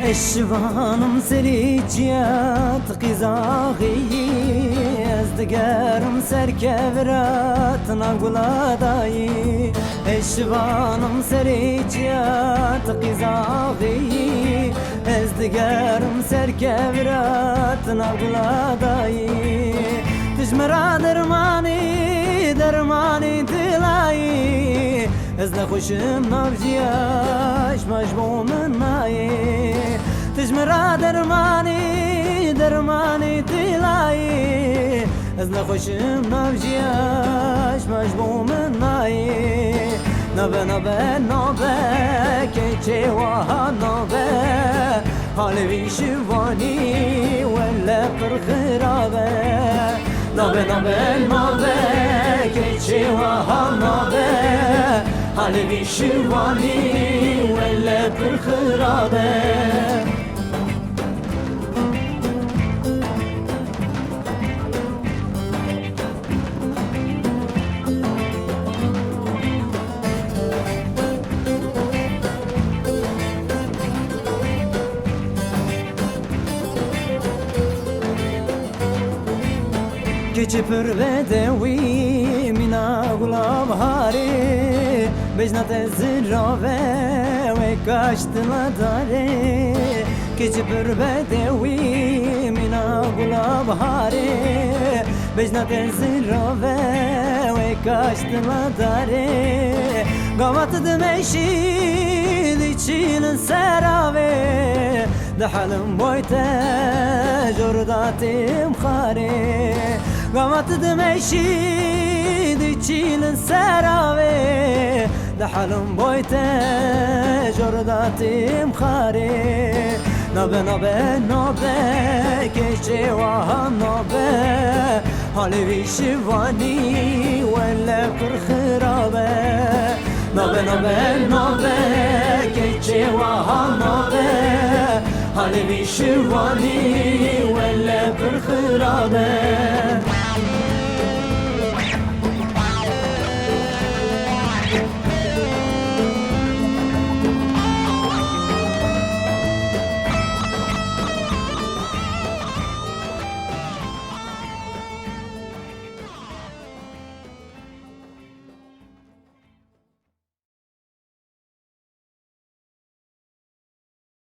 الشبانم سريجيات قزاغي ازدقارم سركبرات نقول داي الشبانم سريجيات قزاغي ازدقارم سركبرات نقول داي تجمر درماني درماني تلاي ازنا خوشم نبجياش مجبو من ماي تجمر درماني درماني تلاي ازنا خوشم نبجياش مجبو من ماي نبه نبه نبه كيچه وها نبه حالوی شوانی ولا قرخرابه نبه نبه نبه كيچه وها نبه حالوی شوانی ولا قرخرابه keçi pür bedevi mina gulab hari bejnat zirave ve kaçtıla dare keçi pür bedevi mina gulab hari bejnat zirave ve kaçtıla dare gavat demeşi diçin serave دحلم بويته جرداتي مخاري قامت دمشي دي تشيل السراوي دحلم بويته جرداتي مخاري نبه نبه نبه كيشي وها نبه حالي شواني ولا كرخرابه نبه نبه نبه كيشي وها نبه حالي شواني ولا كرخرابه